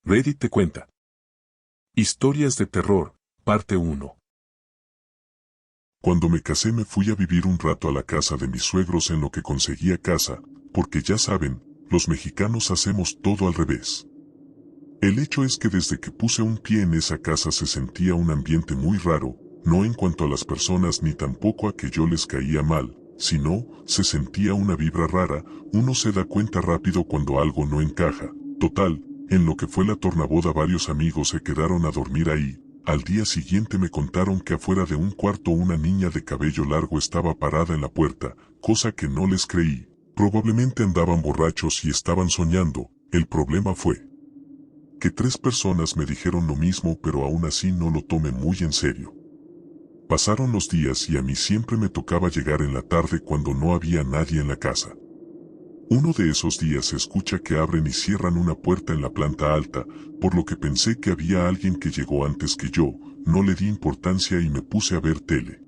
Reddit te cuenta. Historias de terror, parte 1. Cuando me casé me fui a vivir un rato a la casa de mis suegros en lo que conseguía casa, porque ya saben, los mexicanos hacemos todo al revés. El hecho es que desde que puse un pie en esa casa se sentía un ambiente muy raro, no en cuanto a las personas ni tampoco a que yo les caía mal, sino, se sentía una vibra rara, uno se da cuenta rápido cuando algo no encaja. Total, en lo que fue la tornaboda varios amigos se quedaron a dormir ahí. Al día siguiente me contaron que afuera de un cuarto una niña de cabello largo estaba parada en la puerta, cosa que no les creí. Probablemente andaban borrachos y estaban soñando. El problema fue que 3 personas me dijeron lo mismo, pero aún así no lo tomé muy en serio. Pasaron los días y a mí siempre me tocaba llegar en la tarde cuando no había nadie en la casa. Uno de esos días se escucha que abren y cierran una puerta en la planta alta, por lo que pensé que había alguien que llegó antes que yo. No le di importancia y me puse a ver tele.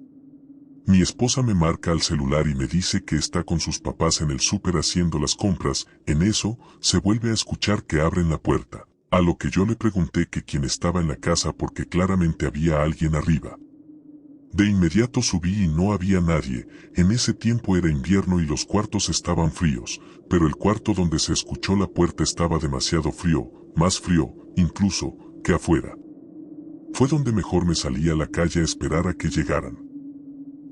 Mi esposa me marca al celular y me dice que está con sus papás en el súper haciendo las compras. En eso, se vuelve a escuchar que abren la puerta, a lo que yo le pregunté que quién estaba en la casa porque claramente había alguien arriba. De inmediato subí y no había nadie. En ese tiempo era invierno y los cuartos estaban fríos, pero el cuarto donde se escuchó la puerta estaba demasiado frío, más frío, incluso, que afuera. Fue donde mejor me salí a la calle a esperar a que llegaran.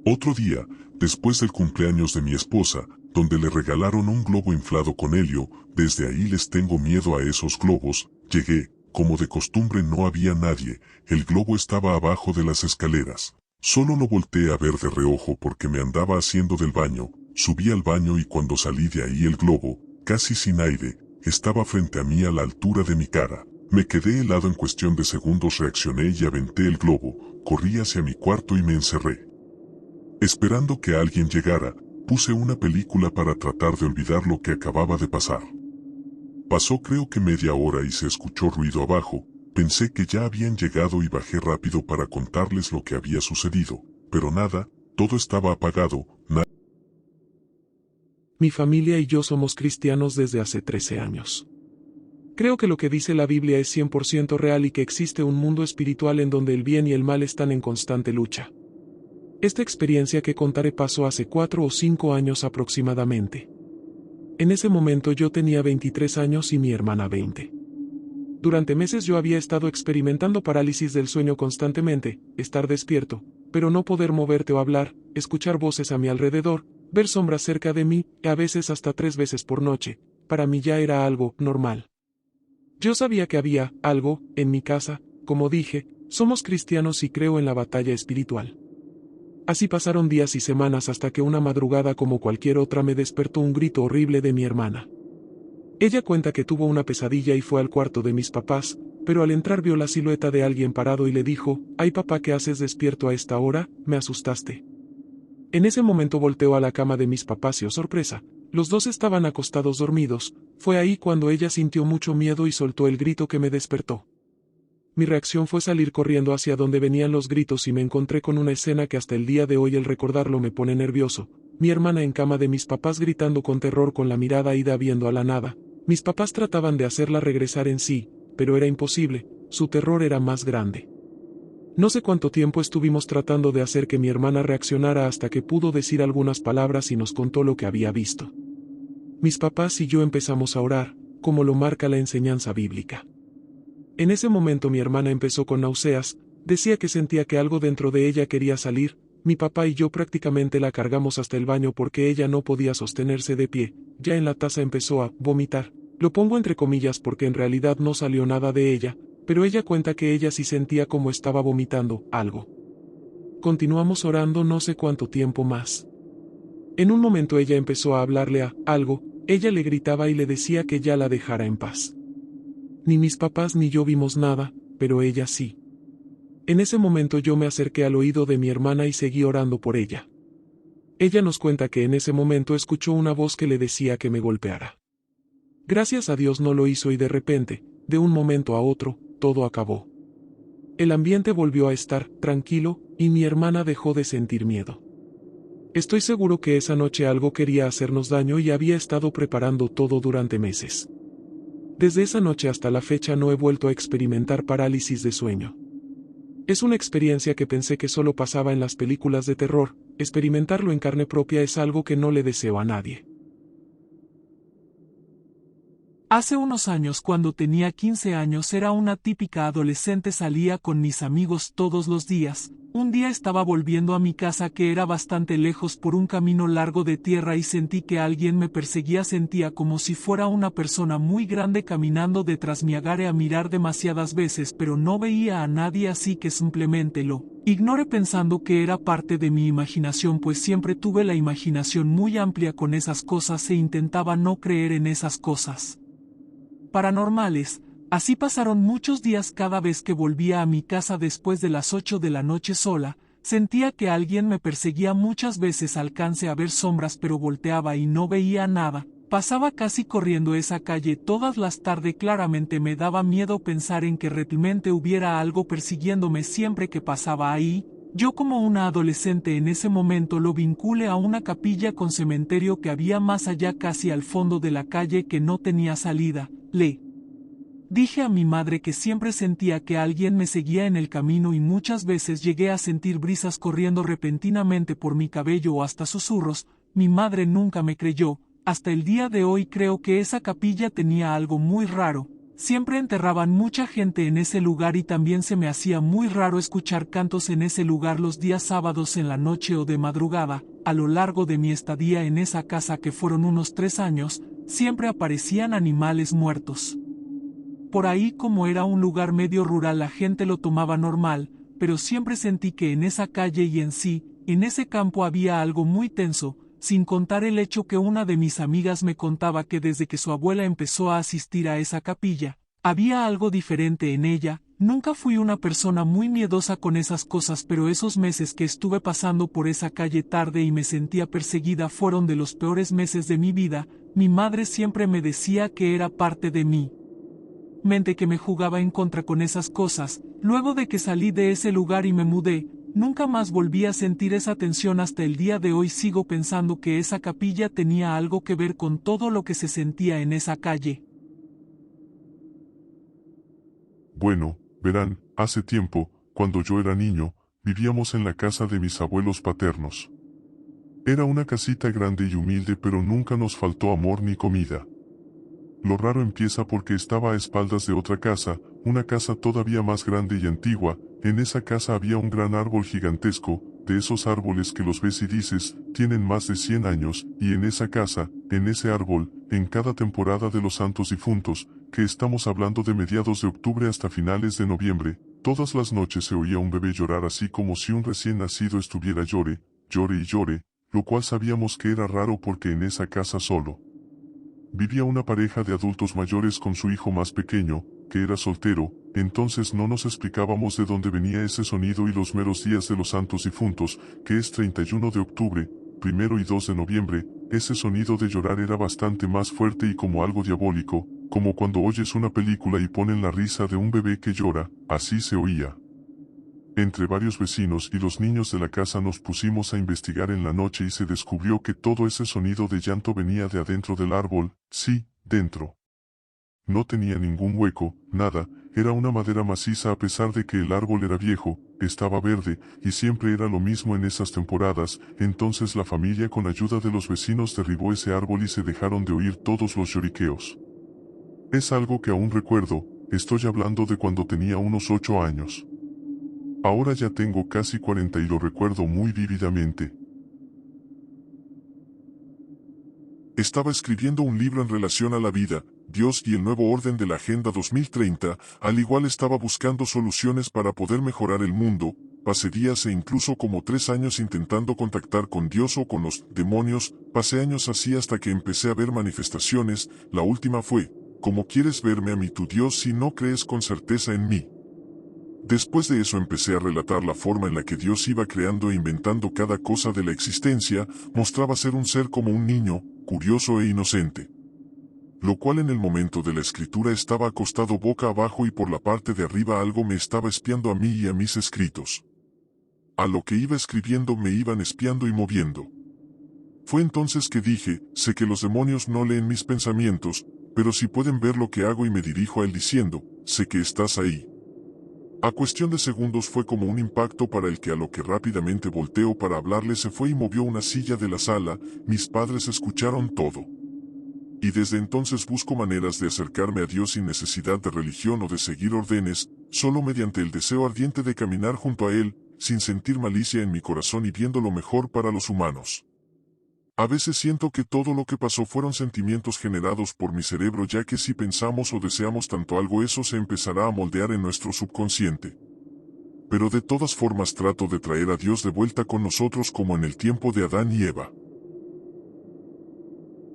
Otro día, después del cumpleaños de mi esposa, donde le regalaron un globo inflado con helio, desde ahí les tengo miedo a esos globos. Llegué, como de costumbre no había nadie, el globo estaba abajo de las escaleras. Solo lo volteé a ver de reojo porque me andaba haciendo del baño. Subí al baño y cuando salí de ahí el globo, casi sin aire, estaba frente a mí a la altura de mi cara. Me quedé helado en cuestión de segundos, reaccioné y aventé el globo, corrí hacia mi cuarto y me encerré. Esperando que alguien llegara, puse una película para tratar de olvidar lo que acababa de pasar. Pasó creo que media hora y se escuchó ruido abajo. Pensé que ya habían llegado y bajé rápido para contarles lo que había sucedido, pero nada, todo estaba apagado, nada. Mi familia y yo somos cristianos desde hace 13 años. Creo que lo que dice la Biblia es 100% real y que existe un mundo espiritual en donde el bien y el mal están en constante lucha. Esta experiencia que contaré pasó hace 4 o 5 años aproximadamente. En ese momento yo tenía 23 años y mi hermana 20. Durante meses yo había estado experimentando parálisis del sueño constantemente, estar despierto, pero no poder moverte o hablar, escuchar voces a mi alrededor, ver sombras cerca de mí, a veces hasta 3 veces por noche. Para mí ya era algo normal. Yo sabía que había algo en mi casa, como dije, somos cristianos y creo en la batalla espiritual. Así pasaron días y semanas hasta que una madrugada como cualquier otra me despertó un grito horrible de mi hermana. Ella cuenta que tuvo una pesadilla y fue al cuarto de mis papás, pero al entrar vio la silueta de alguien parado y le dijo: «Ay papá, ¿qué haces despierto a esta hora? Me asustaste». En ese momento volteó a la cama de mis papás y, oh sorpresa, los dos estaban acostados dormidos. Fue ahí cuando ella sintió mucho miedo y soltó el grito que me despertó. Mi reacción fue salir corriendo hacia donde venían los gritos y me encontré con una escena que hasta el día de hoy el recordarlo me pone nervioso. Mi hermana en cama de mis papás gritando con terror con la mirada ida viendo a la nada. Mis papás trataban de hacerla regresar en sí, pero era imposible, su terror era más grande. No sé cuánto tiempo estuvimos tratando de hacer que mi hermana reaccionara hasta que pudo decir algunas palabras y nos contó lo que había visto. Mis papás y yo empezamos a orar, como lo marca la enseñanza bíblica. En ese momento mi hermana empezó con náuseas, decía que sentía que algo dentro de ella quería salir. Mi papá y yo prácticamente la cargamos hasta el baño porque ella no podía sostenerse de pie. Ya en la taza empezó a vomitar. Lo pongo entre comillas porque en realidad no salió nada de ella, pero ella cuenta que ella sí sentía como estaba vomitando algo. Continuamos orando no sé cuánto tiempo más. En un momento ella empezó a hablarle a algo, ella le gritaba y le decía que ya la dejara en paz. Ni mis papás ni yo vimos nada, pero ella sí. En ese momento yo me acerqué al oído de mi hermana y seguí orando por ella. Ella nos cuenta que en ese momento escuchó una voz que le decía que me golpeara. Gracias a Dios no lo hizo y de repente, de un momento a otro, todo acabó. El ambiente volvió a estar tranquilo y mi hermana dejó de sentir miedo. Estoy seguro que esa noche algo quería hacernos daño y había estado preparando todo durante meses. Desde esa noche hasta la fecha no he vuelto a experimentar parálisis de sueño. Es una experiencia que pensé que solo pasaba en las películas de terror, experimentarlo en carne propia es algo que no le deseo a nadie. Hace unos años, cuando tenía 15 años, era una típica adolescente, salía con mis amigos todos los días. Un día estaba volviendo a mi casa, que era bastante lejos, por un camino largo de tierra, y sentí que alguien me perseguía. Sentía como si fuera una persona muy grande caminando detrás. Me agarré a mirar demasiadas veces, pero no veía a nadie, así que simplemente lo ignoré pensando que era parte de mi imaginación, pues siempre tuve la imaginación muy amplia con esas cosas e intentaba no creer en esas cosas paranormales. Así pasaron muchos días. Cada vez que volvía a mi casa después de las 8 de la noche sola, sentía que alguien me perseguía. Muchas veces alcancé a ver sombras, pero volteaba y no veía nada. Pasaba casi corriendo esa calle todas las tardes. Claramente me daba miedo pensar en que realmente hubiera algo persiguiéndome siempre que pasaba ahí. Yo, como una adolescente en ese momento, lo vinculé a una capilla con cementerio que había más allá, casi al fondo de la calle, que no tenía salida. Le dije a mi madre que siempre sentía que alguien me seguía en el camino, y muchas veces llegué a sentir brisas corriendo repentinamente por mi cabello o hasta susurros. Mi madre nunca me creyó. Hasta el día de hoy creo que esa capilla tenía algo muy raro. Siempre enterraban mucha gente en ese lugar, y también se me hacía muy raro escuchar cantos en ese lugar los días sábados en la noche o de madrugada. A lo largo de mi estadía en esa casa, que fueron unos 3 años, siempre aparecían animales muertos por ahí. Como era un lugar medio rural, la gente lo tomaba normal, pero siempre sentí que en esa calle y en sí, en ese campo, había algo muy tenso, sin contar el hecho que una de mis amigas me contaba que desde que su abuela empezó a asistir a esa capilla, había algo diferente en ella. Nunca fui una persona muy miedosa con esas cosas, pero esos meses que estuve pasando por esa calle tarde y me sentía perseguida fueron de los peores meses de mi vida. Mi madre siempre me decía que era parte de mí mente que me jugaba en contra con esas cosas. Luego de que salí de ese lugar y me mudé, nunca más volví a sentir esa tensión. Hasta el día de hoy sigo pensando que esa capilla tenía algo que ver con todo lo que se sentía en esa calle. Bueno, verán, hace tiempo, cuando yo era niño, vivíamos en la casa de mis abuelos paternos. Era una casita grande y humilde, pero nunca nos faltó amor ni comida. Lo raro empieza porque estaba a espaldas de otra casa, una casa todavía más grande y antigua. En esa casa había un gran árbol gigantesco, de esos árboles que los ves y dices, tienen más de 100 años, y en esa casa, en ese árbol, en cada temporada de los Santos Difuntos, que estamos hablando de mediados de octubre hasta finales de noviembre, todas las noches se oía un bebé llorar, así como si un recién nacido estuviera llore, llore y llore, lo cual sabíamos que era raro porque en esa casa solo vivía una pareja de adultos mayores con su hijo más pequeño, que era soltero. Entonces no nos explicábamos de dónde venía ese sonido, y los meros días de los Santos Difuntos, que es 31 de octubre, 1 y 2 de noviembre, ese sonido de llorar era bastante más fuerte y como algo diabólico, como cuando oyes una película y ponen la risa de un bebé que llora, así se oía. Entre varios vecinos y los niños de la casa nos pusimos a investigar en la noche y se descubrió que todo ese sonido de llanto venía de adentro del árbol. Sí, dentro. No tenía ningún hueco, nada, era una madera maciza. A pesar de que el árbol era viejo, estaba verde, y siempre era lo mismo en esas temporadas. Entonces la familia, con ayuda de los vecinos, derribó ese árbol y se dejaron de oír todos los lloriqueos. Es algo que aún recuerdo. Estoy hablando de cuando tenía unos 8 años. Ahora ya tengo casi 40 y lo recuerdo muy vívidamente. Estaba escribiendo un libro en relación a la vida, Dios y el nuevo orden de la Agenda 2030, al igual estaba buscando soluciones para poder mejorar el mundo. Pasé días e incluso como 3 años intentando contactar con Dios o con los demonios. Pasé años así hasta que empecé a ver manifestaciones. La última fue, ¿cómo quieres verme a mí, tu Dios, si no crees con certeza en mí? Después de eso empecé a relatar la forma en la que Dios iba creando e inventando cada cosa de la existencia. Mostraba ser un ser como un niño, curioso e inocente. Lo cual en el momento de la escritura estaba acostado boca abajo y por la parte de arriba algo me estaba espiando a mí y a mis escritos. A lo que iba escribiendo me iban espiando y moviendo. Fue entonces que dije, sé que los demonios no leen mis pensamientos, pero si pueden ver lo que hago y me dirijo a él diciendo, sé que estás ahí. A cuestión de segundos fue como un impacto para el que a lo que rápidamente volteó para hablarle se fue y movió una silla de la sala, mis padres escucharon todo. Y desde entonces busco maneras de acercarme a Dios sin necesidad de religión o de seguir órdenes, solo mediante el deseo ardiente de caminar junto a Él, sin sentir malicia en mi corazón y viendo lo mejor para los humanos. A veces siento que todo lo que pasó fueron sentimientos generados por mi cerebro, ya que si pensamos o deseamos tanto algo, eso se empezará a moldear en nuestro subconsciente. Pero de todas formas trato de traer a Dios de vuelta con nosotros como en el tiempo de Adán y Eva.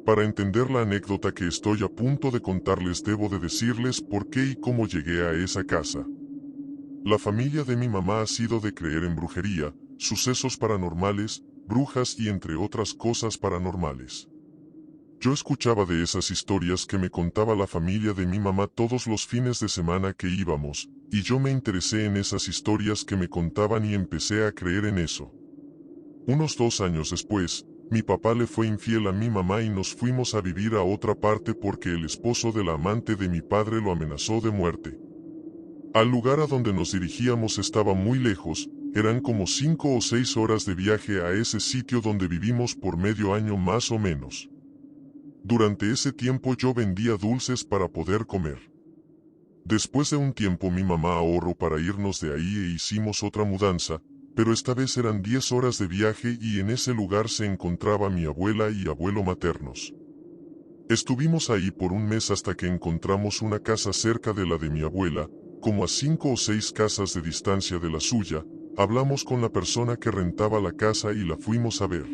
Para entender la anécdota que estoy a punto de contarles, debo de decirles por qué y cómo llegué a esa casa. La familia de mi mamá ha sido de creer en brujería, sucesos paranormales, brujas y entre otras cosas paranormales. Yo escuchaba de esas historias que me contaba la familia de mi mamá todos los fines de semana que íbamos, y yo me interesé en esas historias que me contaban y empecé a creer en eso. Unos 2 años después, mi papá le fue infiel a mi mamá y nos fuimos a vivir a otra parte porque el esposo de la amante de mi padre lo amenazó de muerte. Al lugar a donde nos dirigíamos estaba muy lejos, eran como 5 o 6 horas de viaje a ese sitio donde vivimos por medio año más o menos. Durante ese tiempo yo vendía dulces para poder comer. Después de un tiempo mi mamá ahorró para irnos de ahí e hicimos otra mudanza, pero esta vez eran 10 horas de viaje y en ese lugar se encontraba mi abuela y abuelo maternos. Estuvimos ahí por un mes hasta que encontramos una casa cerca de la de mi abuela, como a 5 o 6 casas de distancia de la suya. Hablamos con la persona que rentaba la casa y la fuimos a ver.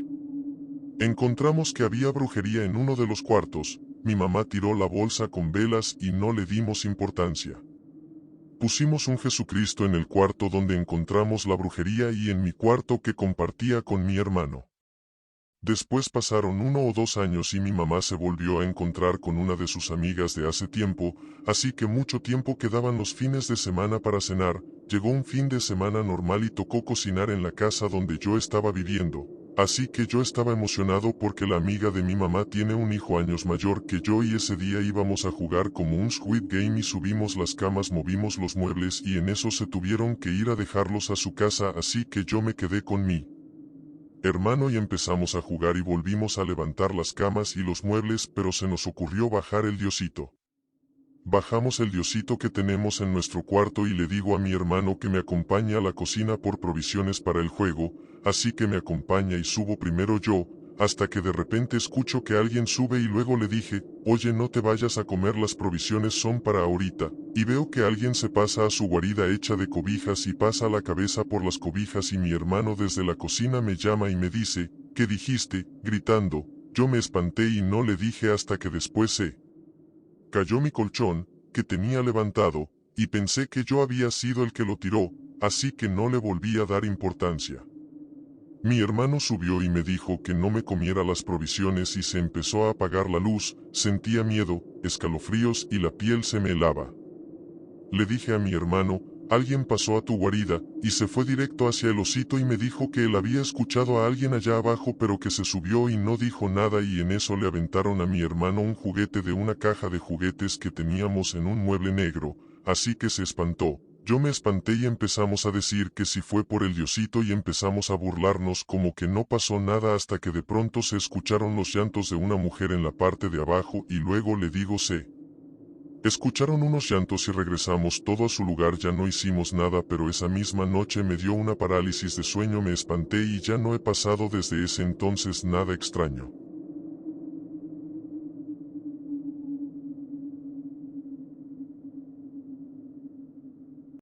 Encontramos que había brujería en uno de los cuartos, mi mamá tiró la bolsa con velas y no le dimos importancia. Pusimos un Jesucristo en el cuarto donde encontramos la brujería y en mi cuarto que compartía con mi hermano. Después pasaron 1 o 2 años y mi mamá se volvió a encontrar con una de sus amigas de hace tiempo, así que mucho tiempo quedaban los fines de semana para cenar. Llegó un fin de semana normal y tocó cocinar en la casa donde yo estaba viviendo, así que yo estaba emocionado porque la amiga de mi mamá tiene un hijo años mayor que yo y ese día íbamos a jugar como un Squid Game y subimos las camas, movimos los muebles y en eso se tuvieron que ir a dejarlos a su casa, así que yo me quedé con mi hermano y empezamos a jugar y volvimos a levantar las camas y los muebles, pero se nos ocurrió bajar el diosito. Bajamos el diosito que tenemos en nuestro cuarto y le digo a mi hermano que me acompañe a la cocina por provisiones para el juego, así que me acompaña y subo primero yo, hasta que de repente escucho que alguien sube y luego le dije, oye, no te vayas a comer, las provisiones son para ahorita, y veo que alguien se pasa a su guarida hecha de cobijas y pasa la cabeza por las cobijas y mi hermano desde la cocina me llama y me dice, ¿qué dijiste?, gritando. Yo me espanté y no le dije hasta que después se cayó mi colchón, que tenía levantado, y pensé que yo había sido el que lo tiró, así que no le volví a dar importancia. Mi hermano subió y me dijo que no me comiera las provisiones y se empezó a apagar la luz, sentía miedo, escalofríos y la piel se me helaba. Le dije a mi hermano, alguien pasó a tu guarida, y se fue directo hacia el osito y me dijo que él había escuchado a alguien allá abajo pero que se subió y no dijo nada y en eso le aventaron a mi hermano un juguete de una caja de juguetes que teníamos en un mueble negro, así que se espantó. Yo me espanté y empezamos a decir que si fue por el diosito y empezamos a burlarnos como que no pasó nada hasta que de pronto se escucharon los llantos de una mujer en la parte de abajo y luego le digo se escucharon unos llantos y regresamos todo a su lugar, ya no hicimos nada pero esa misma noche me dio una parálisis de sueño, me espanté y ya no he pasado desde ese entonces nada extraño.